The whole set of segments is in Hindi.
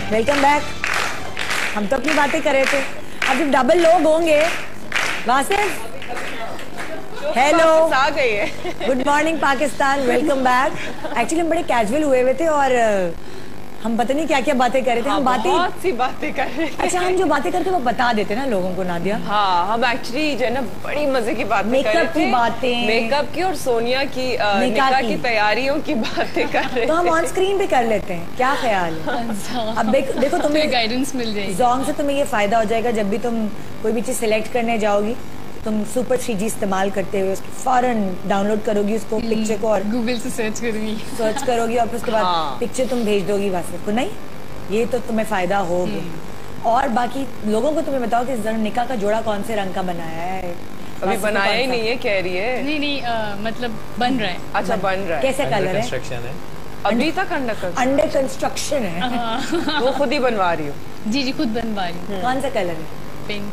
Welcome back. हम तो अपनी बातें कर रहे थे, अब जब डबल लोग होंगे वासिफ, हेलो आ गई है। Good morning Pakistan, welcome back. Actually हम बड़े कैजुअल हुए हुए थे और हम पता नहीं क्या क्या बातें कर रहे थे। हम बातें बहुत सी बातें कर रहे थे। अच्छा, हम जो बातें करते वो बता देते ना लोगों को, नादिया। हाँ, हम एक्चुअली जो है ना बड़ी मजे की बातें कर रहे थे, मेकअप की बातें, मेकअप की और सोनिया की निकाह की तैयारियों की बातें कर रहे थे। तो हम ऑन स्क्रीन भी कर लेते हैं, क्या ख्याल है? अब देखो तुम्हें गाइडेंस मिल जाएगी। जोंग से तुम्हें ये फायदा हो जाएगा, जब भी तुम कोई भी चीज सिलेक्ट करने जाओगी तुम सुपर 3G इस्तेमाल करते हुए उसकी फौरन डाउनलोड करोगी उसको, पिक्चर को, और गूगल से सर्च करोगी और फिर उसके बाद पिक्चर तुम भेज दोगी वासिफ को। नहीं, ये तो तुम्हें फायदा हो गया। और बाकी लोगों को तुम्हें बताओ कि निकाह का जोड़ा कौन से रंग का बनाया है? अभी बनाया ही नहीं है, कह रही है। नहीं, मतलब बन रहा है। अच्छा, बन रहा है। कैसे कलर है? कंस्ट्रक्शन है अभी तक अंडर कंस्ट्रक्शन है। वो खुद ही बनवा रही हूँ। जी खुद बनवा रही हूँ। कौन सा कलर है? पिंक।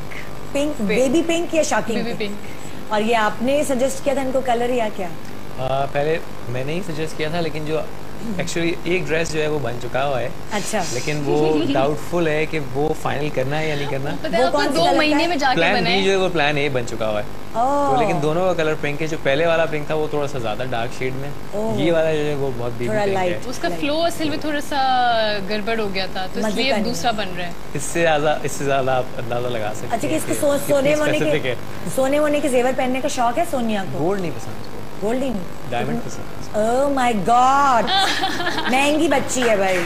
पिंक, बेबी पिंक या शॉकिंग? Baby pink. और ये आपने सजेस्ट किया था इनको कलर या क्या? पहले मैंने ही सजेस्ट किया था, लेकिन जो एक्चुअली एक ड्रेस जो है वो बन चुका हुआ है। अच्छा। लेकिन वो डाउटफुल है कि वो फाइनल करना है या नहीं करना। वो कौन 2 महीने में जाके प्लान बना है। बी जो है वो प्लान ए बन चुका हुआ है। तो लेकिन दोनों का कलर पिंक है। जो पहले वाला पिंक था वो थोड़ा सा ज्यादा डार्क शेड में, ये वाला जो है वो बहुत बेबी पिंक है। उसका फ्लो असल में थोड़ा सा गड़बड़ हो गया था, तो इसलिए दूसरा बन रहा है। इससे ज्यादा आप अंदाजा लगा सकते हैं। अच्छा, कि इसको सोने वोने के जेवर पहनने का शौक है सोनिया को? गोल्ड नहीं पसंद, गोल्ड नहीं, डायमंड पसंद। ओह माय गॉड, महंगी बच्ची है भाई।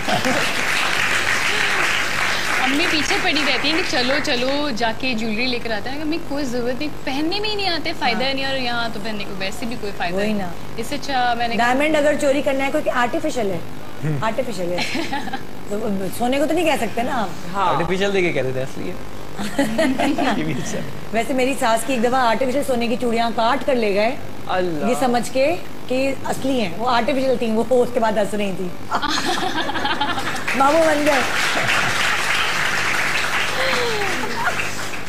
अम्मी पीछे पड़ी रहती है कि चलो चलो जाके ज्वेलरी लेकर आते हैं। अम्मी कोई जरूरत नहीं, पहनने में ही नहीं आते, फायदा नहीं। और यहाँ तो पहनने को वैसे भी कोई फायदा नहीं ना। इससे अच्छा मैंने डायमंड अगर चोरी करना है क्योंकि आर्टिफिशियल है, आर्टिफिशियल है तो सोने को तो नहीं कह सकते ना आप। आर्टिफिशियल देके कह देते हैं, असली है। वैसे मेरी सास की एक दफा आर्टिफिशियल सोने की चूड़ियां काट कर ले गए, ये समझ के कि असली हैं, वो आर्टिफिशियल थी। वो उसके बाद हंस रही थी। मामू बन गए।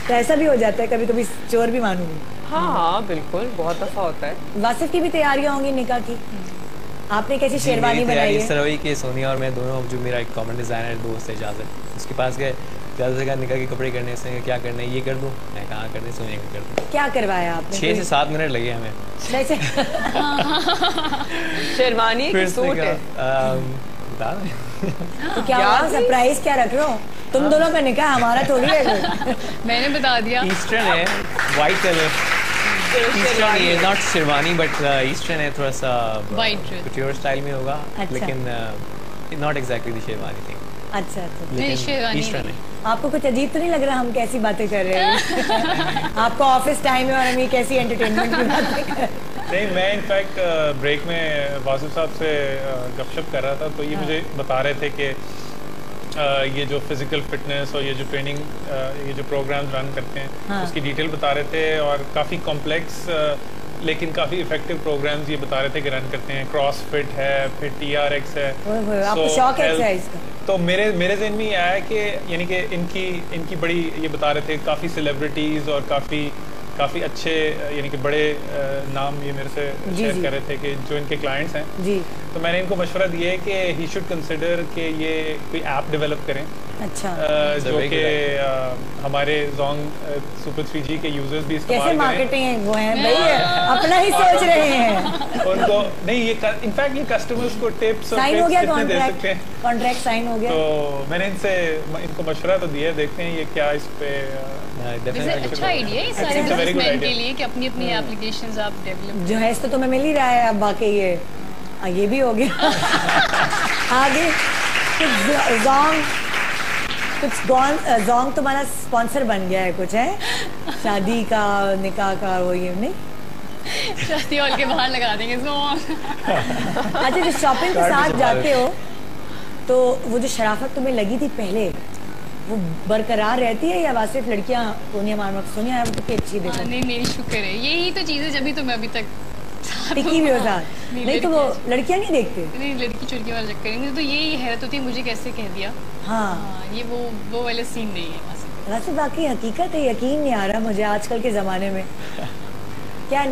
तो ऐसा भी हो जाता है, कभी कभी चोर भी मानूंगी। हाँ बिल्कुल, बहुत दफा होता है। वासिफ की भी तैयारियां होंगी निकाह की। आपने कैसी शेरवानी बनाई है? इस तरह हुई कि सोनिया और मैं दोनों, जो मेरा एक कॉमन डिजाइनर दोस्त है इजाज़त, उसके पास गए। इजाज़त से कहा निकाह के कपड़े करने से क्या करना है, ये कर दूं। मैं कहा कर दे, सोनिया का कर दूं। क्या करवाया आपने? 6 से 7 मिनट लगे हमें। शेरवानी की सूट है। बता तो क्या हुआ, सरप्राइज क्या रख रहे हो? तुम दोनों का निकाह, हमारा थोड़ी है। मैंने बता दिया। ईस्टर्न है, व्हाइट कलर। ईस्टर्न ये नॉट शेरवानी बट ईस्टर्न है, थोड़ा सा व्हाइट कुटियोर स्टाइल में होगा। अच्छा। लेकिन not exactly the sherwani thing. अच्छा, ईस्टर्न है। आपको कुछ अजीब तो नहीं लग रहा हम कैसी बातें कर रहे हैं? आपको ऑफिस टाइम है और हम ये कैसी एंटरटेनमेंट की बातें कर रहे हैं? नहीं, मैं इनफैक्ट ब्रेक में वासिफ साहब से गपशप कर रहा था, तो ये मुझे बता रहे थे कि ये जो फिजिकल फिटनेस और ये जो ट्रेनिंग, ये जो प्रोग्राम्स रन करते हैं उसकी डिटेल बता रहे थे। और काफ़ी कॉम्प्लेक्स लेकिन काफ़ी इफेक्टिव प्रोग्राम्स ये बता रहे थे कि रन करते हैं। क्रॉस फिट है, फिर TRX है। आपको शौक है इसका? तो मेरे जहन में ये आया कि यानी कि इनकी बड़ी, ये बता रहे थे काफ़ी सेलिब्रिटीज़ और काफ़ी अच्छे यानी कि बड़े नाम ये मेरे से शेयर कर रहे थे कि जो इनके क्लाइंट्स हैं जी। तो मैंने इनको मशवरा दिया है कि ही शुड कंसिडर कि ये कोई ऐप डेवलप करें। अच्छा। जो कि हमारे जोंग सुपर 3G के यूजर्स भी इस्तेमाल करें। कैसे मार्केटिंग वो है भाई, अपना ही सोच रहे हैं। उनको नहीं, ये इनफैक्ट ये कस्टमर्स को टिप्स साइन हो गया, दे सकते हैं। कॉन्ट्रैक्ट साइन हो गया। तो मैंने इनको मशवरा तो दिया, देखते हैं ये क्या इस पे। अच्छा आइडिया है सारे बिजनेसमैन के लिए कि अपनी एप्लीकेशंस आप डेवलप। जो है तो तुम्हें मिल ही रहा है अब, बाकी ये भी हो गया। आगे जोंग तुम्हारा स्पॉन्सर बन गया है कुछ, है शादी का, निकाह का, वो ये नहीं शादी हॉल के बाहर लगा देंगे जोंग। अच्छा, जब शॉपिंग के साथ जाते हो तो वो जो शराफत तुम्हें लगी थी पहले, वो बरकरार रहती है या वासिफ लड़कियां सोनिया कितनी अच्छी देखो? नहीं, मेरी शुक्र है, यही तो चीज़ है जब भी तो मैं अभी तक टिकी भी हो साथ। नहीं तो वो लड़कियां नहीं देखते? नहीं, लड़की चुड़की वाला चक्कर नहीं। तो यही हैरत होती है मुझे, कैसे कह दिया। हाँ, ये वो वाला सीन नहीं है वैसे। बाकी हकीकत है, यकीन नहीं आ रहा मुझे आजकल के ज़माने में। क्या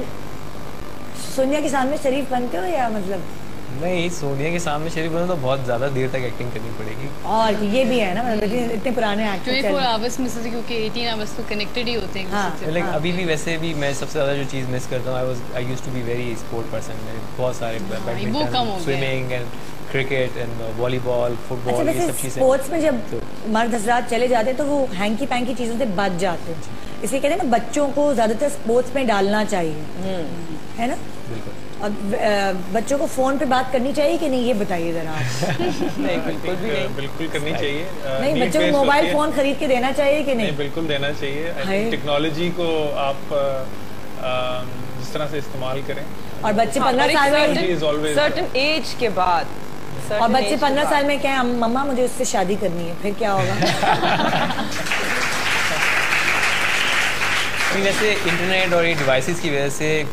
सोनिया के सामने शरीफ बनते हो या मतलब नहीं, सोनिया के सामने शरीफ बनना तो बहुत ज़्यादा देर तक एक्टिंग करनी पड़ेगी। और ये भी है ना, मतलब इतने पुराने एक्टर 24 आवर्स में से, क्योंकि 18 आवर्स तो कनेक्टेड ही होते हैं। हाँ, लाइक अभी भी वैसे भी मैं सबसे ज़्यादा जो चीज़ मिस करता हूँ, I used to be very sport person. बहुत सारे badminton, swimming and cricket and volleyball, football, ये सब चीज़ें। स्पोर्ट्स में जब मर्द हजरात चले जाते हैं तो वो हैंकी पैंकी चीज़ों से बच जाते हैं, इसलिए कहते हैं ना बच्चों को ज़्यादातर स्पोर्ट्स में डालना चाहिए, है ना? बिल्कुल। अब बच्चों को फोन पे बात करनी चाहिए कि नहीं, ये बताइए जरा आप। नहीं, बिल्कुल भी नहीं। बिल्कुल करनी चाहिए। नहीं, बच्चों को मोबाइल फोन खरीद के देना चाहिए कि नहीं? बिल्कुल देना चाहिए। टेक्नोलॉजी को आप जिस तरह से इस्तेमाल करें, और बच्चे 15 साल में सर्टेन एज के बाद, और बच्चे 15 साल में क्या, मम्मा मुझे उससे शादी करनी है, फिर क्या होगा? जैसे इंटरनेट और ये डिवाइसेस की वजह से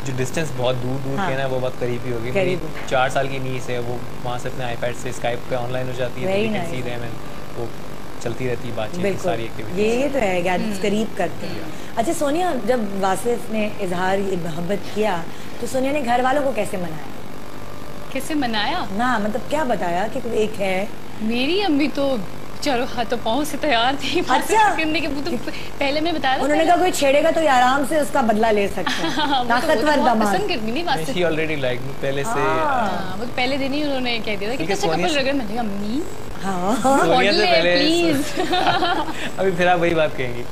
जो डिस्टेंस बहुत दूर के ना, वो बहुत करीब ही होगी। मेरी 4 साल की नीस है, वो वहाँ से अपने आईपैड से स्काइप पे ऑनलाइन हो जाती है, सी रहे हैं, वो चलती रहती है बातचीत, सारी एक्टिविटी। ये तो है, गैजेट्स करीब करते हैं। अच्छा सोनिया, जब वासिफ ने इजहार मोहब्बत किया तो सोनिया ने घर वालों को कैसे मनाया? कैसे मनाया ना, मतलब क्या बताया कि एक है? मेरी अम्मी तो चलो हाथों पाँव से तैयार थी। अच्छा, करने के तो पहले मैं बताया था, उन्होंने कहा कोई छेड़ेगा तो ये आराम से उसका बदला ले सकते हैं। ताकतवर दमाद। पसंद करती नहीं Wasif. She already liked me पहले से। वो तो पहले दिन ही उन्होंने कह दिया था कि कैसे कपल लग रहे। मैंने कहा अम्मी सोनिया से पहले प्लीज। अभी फिर आप वही बात कहेंगी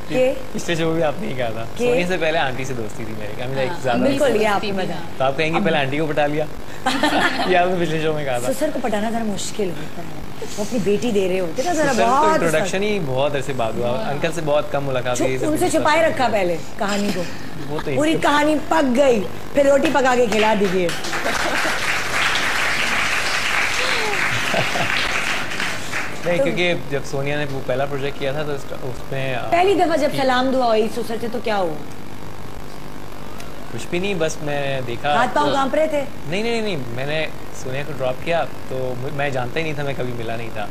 पिछले शो में भी आपने ही कहा था, सोनिया से पहले आंटी से दोस्ती थी मेरे। बिल्कुल, ये आपने बताया। तो आप कहेंगी पहले आंटी को पटा लिया, ये आपने पिछले शो में कहा था। ससुर को पटाना जरा मुश्किल होता है, वो अपनी बेटी दे रहे होते ना, जरा तो बहुत इंट्रोडक्शन ही बहुत ऐसे बाद हुआ, अंकल से बहुत कम मुलाकात हुई, उनसे छुपाए रखा पहले कहानी को। वो तो पूरी कहानी पक गई, फिर रोटी पका के खिला दीजिए। नहीं, क्योंकि जब सोनिया ने वो पहला प्रोजेक्ट किया था तो उसमें पहली दफा जब सलाम दुआ हुई ससुर से, तो क्या हुआ? कुछ भी नहीं, बस मैं देखा, हाथ पाँव कांप रहे थे? नहीं, मैंने सोनिया को ड्रॉप किया तो मैं जानता ही नहीं था, मैं कभी मिला नहीं था।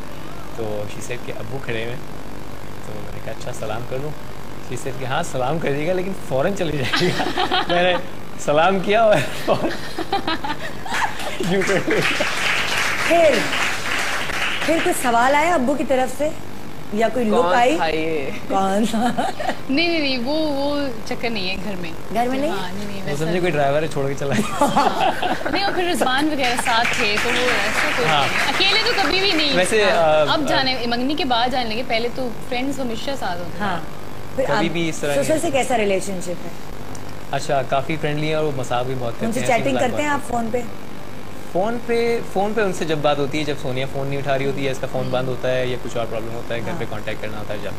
तो शी सेड कि अब्बू खड़े हैं, तो मैंने कहा अच्छा सलाम कर लूँ। शी सेड कि हाँ सलाम करिएगा लेकिन फ़ौरन चले जाइएगा। मैंने सलाम किया और फिर कुछ सवाल आया अब्बू की तरफ से या कोई लुक आई? कौन सा? नहीं, वो चक्कर नहीं है घर में नहीं। हाँ, नहीं, वो समझे कोई ड्राइवर है छोड़ के चला गया। नहीं, और फिर रिजवान वगैरह साथ थे तो वो ऐसा कोई नहीं। अकेले तो कभी भी नहीं। वैसे अब जाने मंगनी के बाद जाने लगे, पहले तो फ्रेंड्स हमेशा साथ होते। हाँ, कभी भी इस तरह। ससुर से कैसा रिलेशनशिप है? अच्छा, काफ़ी फ्रेंडली है और वो मजाक भी बहुत करते हैं। उनसे चैटिंग करते हैं आप फोन पे? फ़ोन पे उनसे जब बात होती है, जब सोनिया फ़ोन नहीं उठा रही होती है, इसका फ़ोन बंद होता है या कुछ और प्रॉब्लम होता है, घर पे कांटेक्ट करना होता है जब,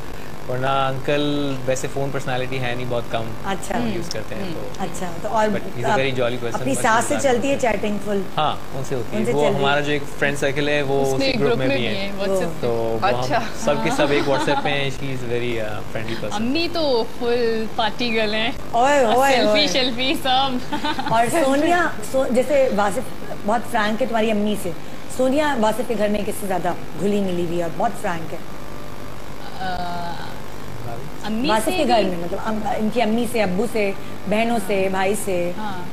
वरना अंकल वैसे फ़ोन पर्सनालिटी है नहीं, बहुत कम यूज़ करते हैं। तो अच्छा, तो और वेरी जॉली पर्सन। अपनी सास से चलती है चैटिंग फुल? हाँ, उनसे होती है। वो हमारा जो एक फ्रेंड सर्कल है वो उसी ग्रुप में भी है, तो अच्छा, सबके सब एक व्हाट्सएप पे हैं। She is very friendly person. अम्मी तो फुल पार्टी गर्ल हैं, ओए सेल्फी सब। और सोनिया जैसे वासिफ बहुत फ्रैंक है तुम्हारी अम्मी से, सोनिया वासिफ के घर में किससे ज्यादा घुली मिली हुई और बहुत फ्रैंक है? अम्मी वासिफ के घर में, मतलब इनकी अम्मी से, अब्बू से, बहनों से, भाई से? हाँ,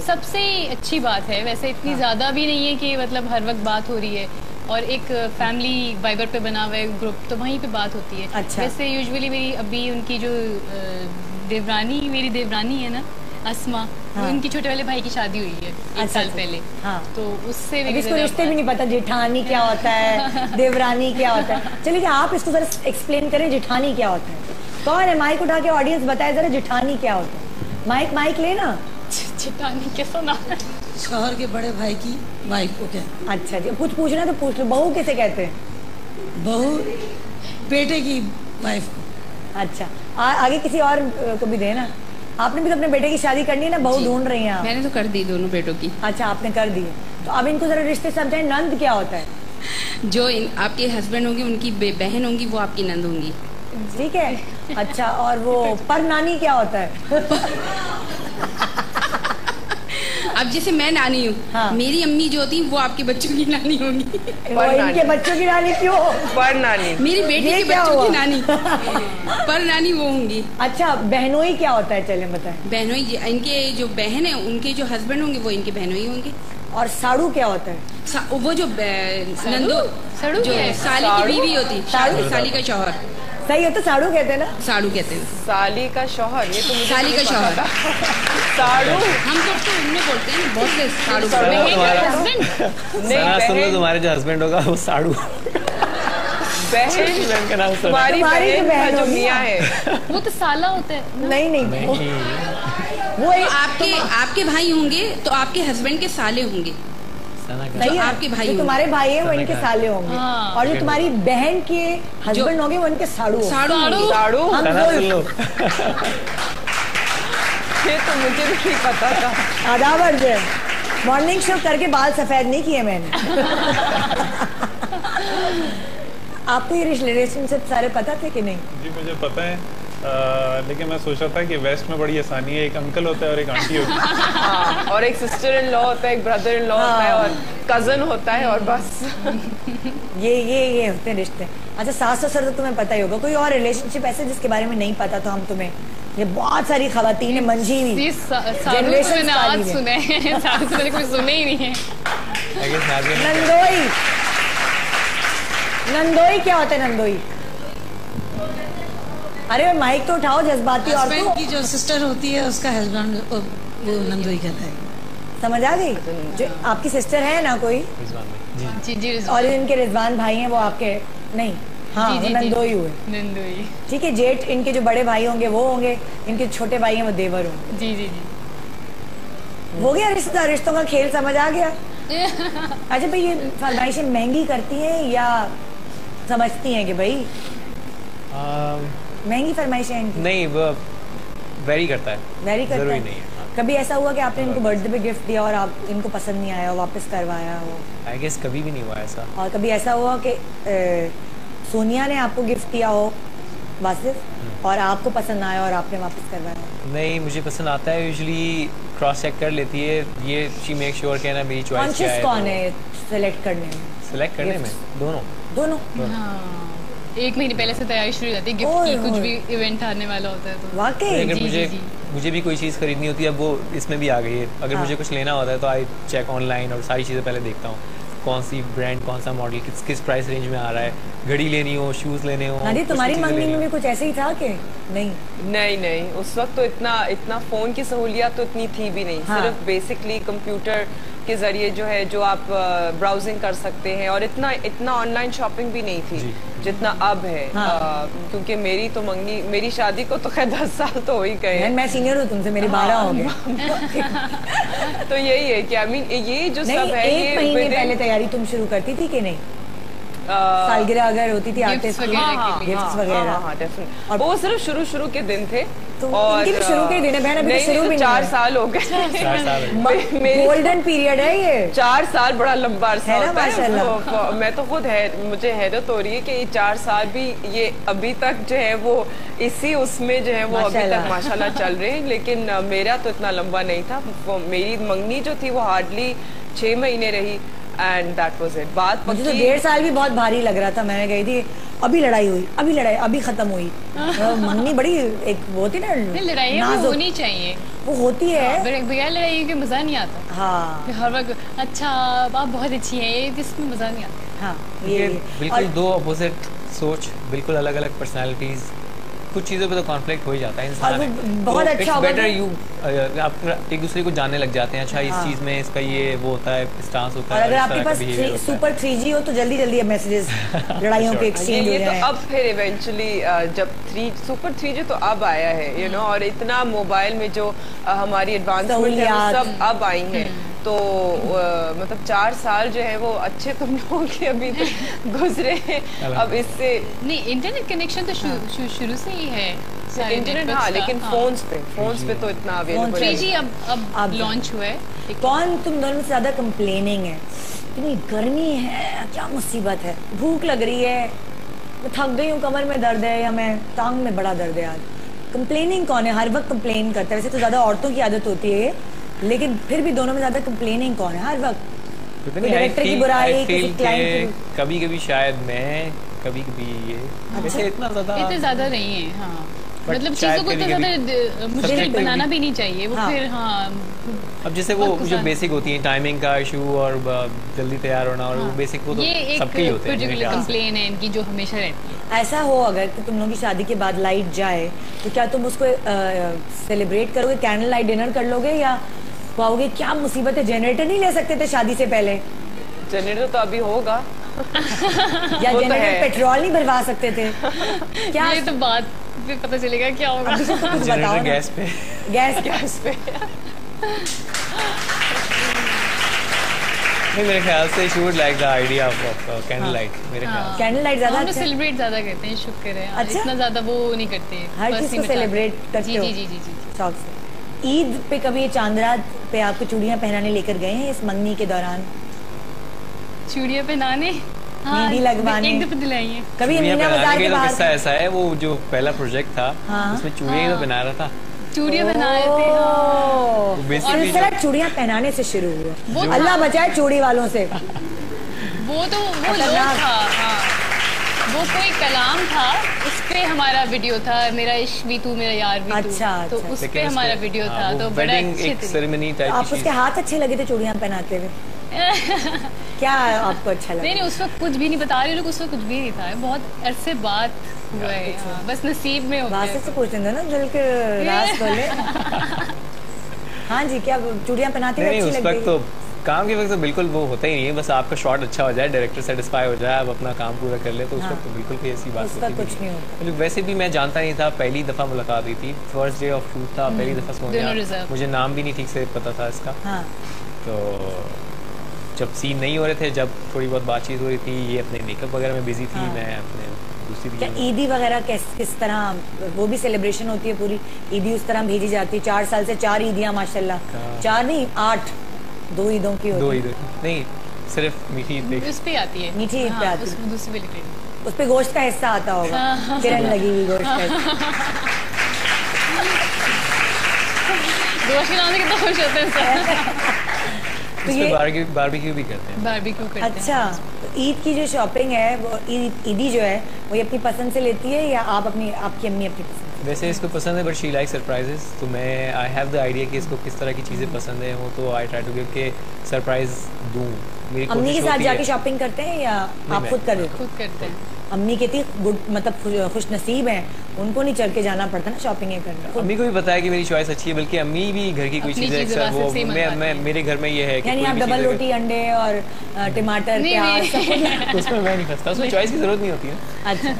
सबसे अच्छी बात है। वैसे इतनी ज्यादा भी नहीं है कि मतलब हर वक्त बात हो रही है, और एक फैमिली वाइबर पे बना हुआ है ग्रुप, तो वहीं पे बात होती है। अच्छा। वैसे यूजुअली मेरी अभी उनकी जो मेरी देवरानी है ना, अस्मा, हाँ। उनकी छोटे वाले भाई की शादी हुई है एक साल पहले। हाँ। तो उससे इसको रिश्ते भी नहीं पता, जेठानी क्या होता है, देवरानी क्या होता है। चलिए आप इसको जरा एक्सप्लेन करें, जेठानी क्या होता है? कौन है माइक उठा के ऑडियंस बताए जरा, जेठानी क्या होता है? माइक लेना। जेठानी कैसा नाम है? शौहर के बड़े भाई की वाइफ को कहते। अच्छा जी, कुछ पूछना तो पूछ लो। बहू किसे कहते हैं? बहू बेटे की वाइफ को। अच्छा, आगे किसी और को भी देना। आपने भी तो अपने बेटे की शादी करनी है ना, बहू ढूंढ रही हैं आप? मैंने तो कर दी दोनों बेटों की। अच्छा, आपने कर दी। तो अब इनको जरा रिश्ते समझाएं, नंद क्या होता है? जो आपके हस्बैंड होंगी उनकी बहन होंगी, वो आपकी नंद होंगी। ठीक है। अच्छा, और वो पर नानी क्या होता है? अब जैसे मैं नानी हूँ, हाँ। मेरी अम्मी जो होती वो आपके बच्चों की नानी होंगी। इनके बच्चों की नानी क्यों? पर नानी। मेरी बेटी के बच्चों की नानी पर नानी वो होंगी। अच्छा, बहनोई क्या होता है, चले बताएं। बहनोई, इनके जो बहन है उनके जो हस्बैंड होंगे वो इनके बहनोई होंगे। और साड़ू क्या होता है? वो जो नंदो साड़ू जो साली की बीवी होती, साली का शौहर। सही है, तो साड़ू कहते हैं ना? साड़ू कहते हैं। साली का शौहर, ये तो मुझे साली का शौहर। साड़ू हम लोग तो उनमें बोलते हैं, बहुत से साड़ू। सुन लो, तुम्हारे जो हस्बैंड होगा वो साड़ू। बहन का नाम तुम्हारी बहन जो मियाँ है वो तो साला होता है। नहीं, वो आपके भाई होंगे तो आपके हस्बैंड के साले होंगे। नहीं, आपके भाई जो तुम्हारे भाई हैं वो इनके साले होंगे। हाँ। और जो तुम्हारी बहन के हस्बैंड होंगे वो इनके साड़ू होंगे। साड़ू। हम सुन लो। ये तो मुझे भी नहीं पता था। आदाब अर्जुन, मॉर्निंग शो करके बाल सफेद नहीं किए मैंने। आपको ये रिलेशनशिप सारे पता थे कि नहीं? जी मुझे पता है, लेकिन मैं सोचा था कि वेस्ट में बड़ी आसानी है, एक अंकल होता है और एक आंटी होती है। हाँ, और एक सिस्टर इन लॉ होता है, एक ब्रदर इन लॉ होता है और कजन होता है और बस ये होते हैं रिश्ते। अच्छा, सास ससुर तो तुम्हें पता ही होगा। कोई और रिलेशनशिप ऐसे जिसके बारे में नहीं पता तो हम तुम्हें, ये बहुत सारी खवातीन है मंजी हुई मैंने आज सुने हैं, सारू से मैंने कोई सुने ही नहीं है। नंदोई क्या होता है? नंदोई, अरे माइक तो उठाओ, जज्बाती और हस्बैंड की जो सिस्टर होती है उसका हस्बैंड वो नंदोई कहता है। समझ आ गई? जो आपकी सिस्टर है ना कोई, जी, और इनके रिजवान भाई हैं वो आपके नहीं, हाँ जी, नंदोई हुए। नंदोई, ठीक है। जेठ इनके जो बड़े भाई होंगे वो होंगे, इनके छोटे भाई हैं वो देवर होंगे। जी। हो गया रिश्ता, रिश्तों का खेल समझ आ गया। अच्छा भाई, ये फरमाइशें महंगी करती हैं या समझती हैं कि भाई महंगी फरमाइशें इनकी? नहीं, वो वेरी करता है। वेरी करता जरूरी है। नहीं है। कभी ऐसा हुआ कि आपने इनको बर्थडे पे गिफ्ट दिया और आप इनको पसंद नहीं आया, वापस करवाया हो? आई गेस कभी भी नहीं हुआ ऐसा। और कभी ऐसा हुआ कि सोनिया ने आपको गिफ्ट दिया हो वासिफ और आपको पसंद आया और आपने वापस करवाया? नहीं, मुझे पसंद आता है, यूजुअली क्रॉस चेक कर लेती है ये, शी मेक श्योर कि ना मेरी चॉइस क्या है। कौन है सेलेक्ट करने में? सेलेक्ट करने में दोनों। हाँ, एक महीने पहले से तैयारी शुरू हो जाती है गिफ्ट की, कुछ भी इवेंट आने वाला होता है तो। वाकई? अगर मुझे भी कोई चीज़ खरीदनी होती है, अब वो इसमें भी आ गई है, अगर मुझे कुछ लेना होता है तो आई चेक ऑनलाइन और सारी चीज़ें पहले देखता हूँ, कौन सी ब्रांड, कौन सा मॉडल, किस प्राइस रेंज में आ रहा है, घड़ी लेनी हो, शूज़ लेने हो। अरे तुम्हारी मंगनी में भी कुछ ऐसे ही था कि नहीं? उस वक्त तो इतना फोन की सहूलियत तो इतनी थी भी नहीं। हाँ। सिर्फ बेसिकली कंप्यूटर के जरिए जो है जो आप ब्राउजिंग कर सकते हैं, और इतना ऑनलाइन शॉपिंग भी नहीं थी जितना अब है। हाँ। क्योंकि मेरी शादी को तो खैर 10 साल तो हो ही गए हैं। मैं सीनियर हूँ तुमसे, मेरे 12 हो गए। तो यही है कि आई मीन ये जो सब है, एक महीने पहले तैयारी तुम शुरू करती थी कि नहीं? सालगिरह अगर होती थी, आर्टिस्ट गिफ्ट्स वगैरह। और वो सिर्फ शुरू के दिन थे। और इनके भी शुरू के दिन है बहन, अभी तो शुरू भी नहीं। 4 साल हो गए। गोल्डन पीरियड है ये। 4 साल बड़ा लंबा अरसा है ना, होता है। माशाल्लाह। मैं तो खुद मुझे हैरत हो रही है कि ये 4 साल भी ये अभी तक जो है वो इसी उसमें जो है वो अभी तक माशाल्लाह चल रहे हैं। लेकिन मेरा तो इतना लंबा नहीं था। मेरी मंगनी जो थी वो हार्डली 6 महीने रही एंड दैट वाज इट। बात मुझे तो 1.5 साल भी बहुत भारी लग रहा था। मैं गई थी, अभी लड़ाई हुई, अभी खत्म हुई। मंगनी बड़ी एक वो होती ना, लड़ाई होनी चाहिए, वो होती है। बगैर लड़ाई के मजा नहीं आता। हाँ, हर वक्त अच्छा आप बहुत अच्छी हैं, इसमें मजा नहीं आता। हाँ, ये बिल्कुल दो अपोजिट सोच, बिल्कुल अलग अलग पर्सनालिटीज, कुछ चीज़ों पे तो कॉन्फ्लिक्ट हो ही जाता है इंसान। बहुत अच्छा होगा बेटर आप एक दूसरे को जानने लग जाते हैं। अच्छा, इस चीज़ में इसका ये वो होता है, स्टांस होता है। और अगर आपके पास सुपर 3G हो तो जल्दी मैसेजेस लड़ाइयों के एक्सचेंज हो जाए। तो अब फिर इवेंचुअली जब सुपर 3G तो अब आया है, यू नो, और इतना मोबाइल में जो हमारी एडवांसमेंट है सब अब आई है। तो मतलब 4 साल जो है वो अच्छे तुम लोगों के अभी तक गुजरे हैं। अब इससे नहीं, इंटरनेट कनेक्शन तो शुरू से ही है इंटरनेट। हाँ, लेकिन फोन्स पे तो इतना अवेलेबल है। 3G अब लॉन्च हुआ है। कौन तुम दोनों में ज्यादा कंप्लेनिंग है? इतनी गर्मी है, क्या मुसीबत है, भूख लग रही है, मैं थक गई हूँ, कमर में दर्द है, या मैं टांग में बड़ा दर्द है आज। कंप्लेनिंग कौन है? हर वक्त कंप्लेन करता है। वैसे तो ज्यादा औरतों की आदत होती है लेकिन फिर भी दोनों में ज्यादा कंप्लेनिंग कौन है हर वक्त? डायरेक्टर की बुराई, किसी क्लाइंट की? कभी कभी शायद मैं, कभी कभी ये, वैसे इतना ज्यादा नहीं है। हाँ मतलब चीजों को इतना ज्यादा मुश्किल बनाना भी नहीं चाहिए वो। फिर हाँ अब जैसे वो जो बेसिक होती है टाइमिंग का इशू और जल्दी तैयार होना और वो बेसिक वो तो सबके ही होते हैं। कंप्लेन है इनकी जो हमेशा रहती है। ऐसा हो अगर कि तुम लोगों की शादी के बाद लाइट जाए तो क्या तुम उसको सेलिब्रेट करोगे, कैंडल लाइट डिनर कर लोगे, या पाओगे क्या मुसीबत है जनरेटर नहीं ले सकते थे शादी से पहले? जनरेटर तो अभी होगा या जनरेटर पेट्रोल नहीं भरवा सकते थे क्या? ये तो बात पे पता चलेगा क्या होगा। कुछ बताओ गैस पे गैस पे मेरे ख्याल से should like the idea of candle light. मेरे ख्याल से कैंडल लाइट ज्यादा सेलिब्रेट ज्यादा करते हैं, शुक्र है। अच्छा? इतना ज्यादा वो नहीं करते, हर चीज को सेलिब्रेट करते हो? जी शौक से। ईद पे कभी चांदरात पे आपको चूड़ियां पहनाने लेकर गए हैं इस मंगनी के दौरान? चूड़ियां पहनाने, मेहंदी लगवाने एक दफे दिलाई है कभी? मीना बाजार के बाहर किस्सा ऐसा है, वो जो पहला प्रोजेक्ट था उसमें चूड़ियां तो बना रहा था, चूड़ियां बना रहे थे। और इस तरह चूड़ियां पहनाने से शुरू हुआ। अल्लाह बचाए चूड़ी वालों से। वो तो वो लोग था, वो कोई कलाम था, उस पे हमारा वीडियो था, मेरा इश्क भी तू मेरा यार भी तू। अच्छा, तो उस पे हमारा वीडियो था। तो बड़ा एक सेरेमनी टाइप। आप उसके हाथ अच्छे लगे थे चूड़ियां पहनाते हुए? क्या आपको अच्छा लगा? नहीं उस वक्त कुछ भी नहीं बता रही लोग, उस वक्त कुछ भी नहीं था, बहुत अरसे बात हुआ है। बस नसीब में हो गया। से पूछ देंगे ना दिल के राज खोले। हाँ जी, क्या चूड़ियां पहनाती हुए अच्छी लग रही? तो काम के वक्त तो बिल्कुल वो होता ही नहीं है, बस आपका शॉट अच्छा हो जाए, डायरेक्टर सेटिस्फाई हो जाए, आप अपना काम पूरा कर ले, तो उस वक्त तो बिल्कुल कोई ऐसी बात होती कुछ नहीं होता। वैसे भी मैं जानता नहीं था, पहली दफा मुलाकात हुई थी, फर्स्ट डे ऑफ शूट था, पहली दफा मुझे नाम भी नहीं ठीक से पता था इसका। तो जब सीन नहीं हो रहे थे, जब थोड़ी बहुत बातचीत हो रही थी, ये अपने मेकअप वगैरह में बिजी थी, मैं अपने दूसरी। क्या ईदी वगैरह किस तरह वो भी सेलिब्रेशन होती है पूरी? ईदी उस तरह भेजी जाती है? 4 साल से 4 ईदियां माशाल्लाह, 4 नहीं 8, 2 ईदों की होती है। 2 ईद नहीं, सिर्फ मीठी ईद उस पे आती है, मीठी ईद पे आती है, दूसरी पे उस पे गोश्त का हिस्सा आता होगा, किरण लगी हुई गोश्त का हिस्सा। गोश्त खिलाने कितना खुश होते हैं। तो ये बारबेक्यू भी करते हैं। बारबेक्यू करते हैं। अच्छा, तो ईद की जो शॉपिंग है वो ईदी जो है वो ये अपनी पसंद से लेती है या आप अपनी आपकी अम्मी अपनी पसंद? वैसे इसको पसंद है, बट शी लाइक सरप्राइजेस, तो मैं आई हैव द आइडिया कि इसको किस तरह की चीज़ें पसंद है, वो तो आई ट्राई टू गिव के सरप्राइज दूँ। मेरी अम्मी के साथ जाके शॉपिंग करते हैं या आप खुद करते हैं? अम्मी कितनी गुड मतलब खुश नसीब है, उनको नहीं चल के जाना पड़ता ना शॉपिंग करना। अम्मी को भी पता है कि मेरी चॉइस अच्छी है, बल्कि अम्मी भी घर की कोई चीजें अक्सर वो मैं मेरे घर में ये है कि आप डबल रोटी, अंडे और टमाटर, प्याज उसमें मैं नहीं फंसता, उसमें चॉइस की जरूरत नहीं होती है। अच्छा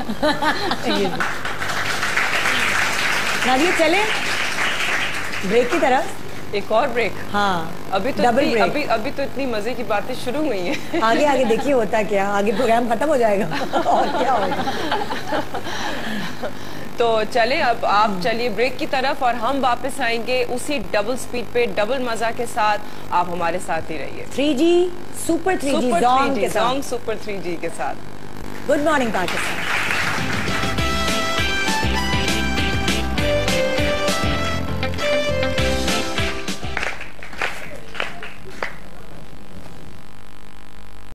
नादिया चले ब्रेक की तरफ? एक और ब्रेक? हाँ, अभी तो डबल ब्रेक। अभी तो इतनी मजे की बातें शुरू हुई हैं। आगे देखिए होता क्या, आगे प्रोग्राम खत्म हो जाएगा और क्या होगा। तो चले अब आप चलिए ब्रेक की तरफ और हम वापस आएंगे उसी डबल स्पीड पे डबल मजा के साथ। आप हमारे साथ ही रहिए 3G super 3G super 3G के साथ। Good morning Pakistan.